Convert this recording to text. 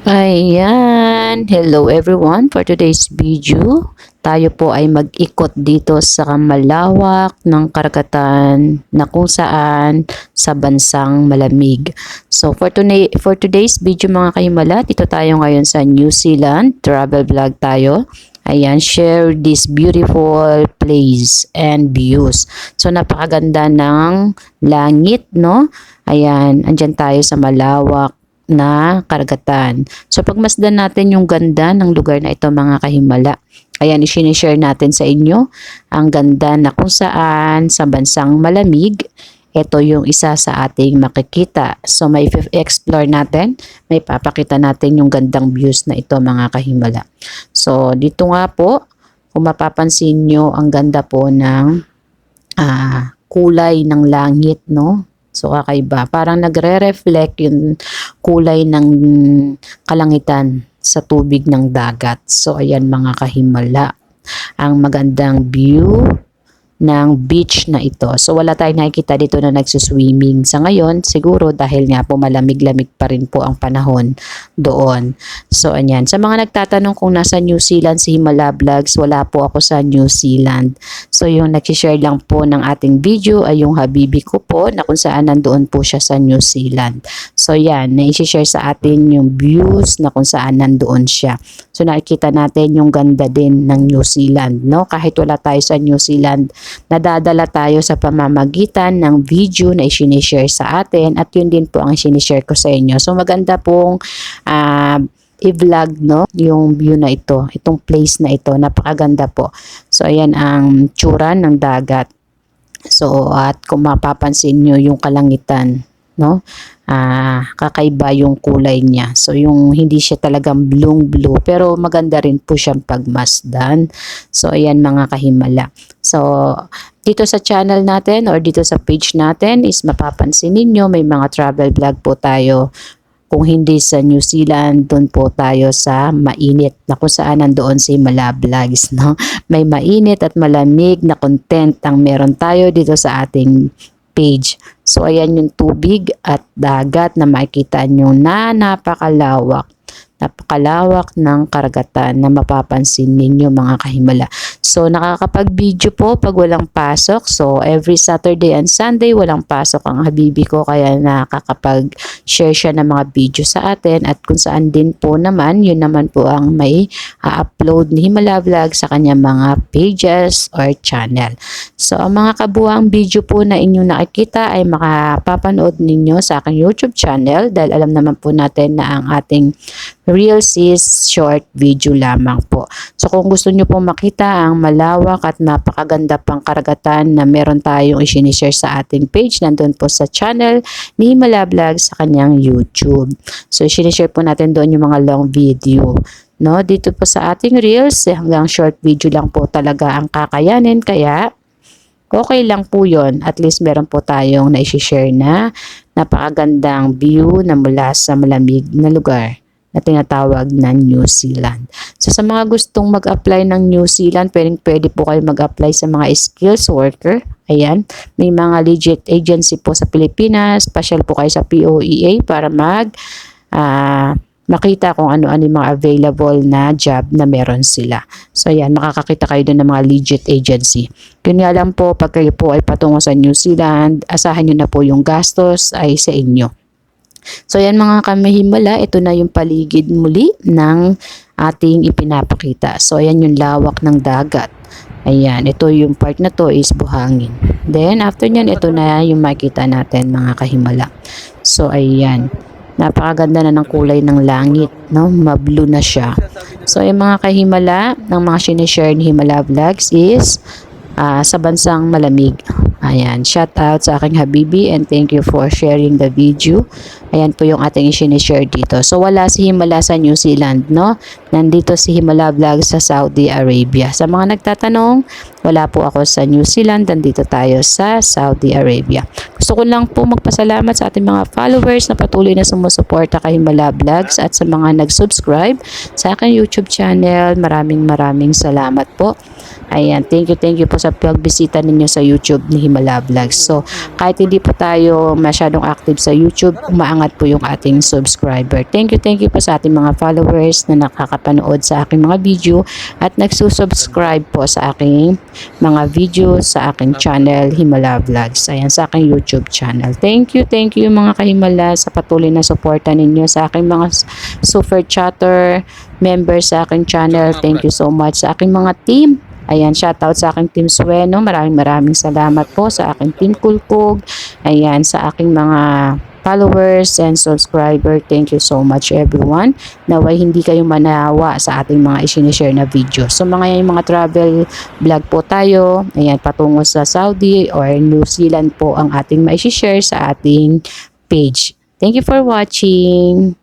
Ayan, hello everyone. For today's video, tayo po ay mag-ikot dito sa malawak ng karagatan na kung saan sa bansang malamig. So for today's video mga kahimala, dito tayo ngayon sa New Zealand. Travel vlog tayo. Ayan, share this beautiful place and views. So napakaganda ng langit, no? Ayan, andyan tayo sa malawak na karagatan. So pagmasdan natin yung ganda ng lugar na ito mga kahimala. Ayan, i-share natin sa inyo ang ganda na kung saan sa bansang malamig, ito yung isa sa ating makikita. So may explore natin, may papakita natin yung gandang views na ito mga kahimala. So dito nga po, kung mapapansin nyo, ang ganda po ng kulay ng langit, no? So kakaiba, parang nagre-reflect yung kulay ng kalangitan sa tubig ng dagat. So ayan mga kahimala, ang magandang view ng beach na ito. So wala tayong nakikita dito na nagsuswimming sa ngayon, siguro dahil nga po malamig-lamig pa rin po ang panahon doon. So ayan, sa mga nagtatanong kung nasa New Zealand si Himala Vlogs, wala po ako sa New Zealand. So yung nag-share lang po ng ating video ay yung habibi ko po na kung saan nandoon po siya sa New Zealand. So yan, na-share sa atin yung views na kung saan nandoon siya. So nakikita natin yung ganda din ng New Zealand, no? Kahit wala tayo sa New Zealand, nadadala tayo sa pamamagitan ng video na i-share sa atin at yun din po ang i-share ko sa inyo. So maganda pong i-vlog, no, yung view na ito, itong place na ito, napakaganda po. So ayan ang tsura ng dagat. So at kung mapapansin nyo yung kalangitan, no, kakaiba yung kulay niya. So yung hindi siya talagang blue pero maganda rin po siyang pagmasdan. So ayan mga kahimala. So dito sa channel natin or dito sa page natin is mapapansin ninyo may mga travel vlog po tayo. Kung hindi sa New Zealand, doon po tayo sa mainit na kung saan nandoon si Himala Vlogs, no? May mainit at malamig na content ang meron tayo dito sa ating page. So ayan yung tubig at dagat na makikita nyo na napakalawak ng karagatan na mapapansin ninyo mga kahimala. So nakakapag-video po pag walang pasok. So every Saturday and Sunday walang pasok ang habibi ko, kaya nakakapag-share siya ng mga video sa atin at kung saan din po naman, yun naman po ang may upload ni Himala Vlog sa kanyang mga pages or channel. So ang mga kabuang video po na inyong nakikita ay makapapanood ninyo sa aking YouTube channel dahil alam naman po natin na ang ating Reels is short video lamang po. So kung gusto nyo pong makita ang malawak at napakaganda pang karagatan na meron tayong i-share sa ating page, nandun po sa channel ni Himala Vlog sa kanyang YouTube. So i-share po natin doon yung mga long video. No, dito po sa ating Reels, hanggang short video lang po talaga ang kakayanin, kaya okay lang po yun. At least meron po tayong na-share na napakagandang view na mula sa malamig na lugar na tinatawag na New Zealand. So sa mga gustong mag-apply ng New Zealand, pwede po kayo mag-apply sa mga skills worker. Ayan, may mga legit agency po sa Pilipinas. Pasyal po kayo sa POEA para makita kung ano-ano yung mga available na job na meron sila. So ayan, makakakita kayo doon ng mga legit agency. Yun nga lang po, pag kayo po ay patungo sa New Zealand, asahan nyo na po yung gastos ay sa inyo. So yan mga kamahimala, ito na yung paligid muli ng ating ipinapakita. So ayan yung lawak ng dagat. Ayan, ito yung part na to is buhangin. Then after nyan, ito na yung makita natin mga kahimala. So ayan, napakaganda na ng kulay ng langit, no? Mablu na siya. So yung mga kahimala, ng mga sinishare ni Himala Vlogs is sa bansang malamig. Ayan, shout out sa aking habibi and thank you for sharing the video. Ayan po yung ating i-share dito. So wala si Himala sa New Zealand, no? Nandito si Himala Vlog sa Saudi Arabia. Sa mga nagtatanong, wala po ako sa New Zealand, nandito tayo sa Saudi Arabia. Gusto ko lang po magpasalamat sa ating mga followers na patuloy na sumusuporta kay Himala Vlogs at sa mga nag-subscribe sa aking YouTube channel. Maraming salamat po. Ayan, thank you po sa pagbisita ninyo sa YouTube ni Himala Vlogs. So, kahit hindi po tayo masyadong active sa YouTube, umaangat po yung ating subscriber. Thank you po sa ating mga followers na nakakapanood sa aking mga video at nagsusubscribe po sa aking mga video sa aking channel Himala Vlogs. Ayan, sa aking YouTube channel. Thank you mga kahimala sa patuloy na suporta ninyo sa aking mga super chatter members sa aking channel. Thank you so much sa aking mga team. Ayan, shoutout sa aking Team Sueno. Maraming salamat po sa aking Team Kulkog. Ayan, sa aking mga followers and subscriber. Thank you so much everyone. Naway hindi kayo manawa sa ating mga isinishare na video. So mga travel vlog po tayo. Ayan, patungo sa Saudi or New Zealand po ang ating maishishare sa ating page. Thank you for watching.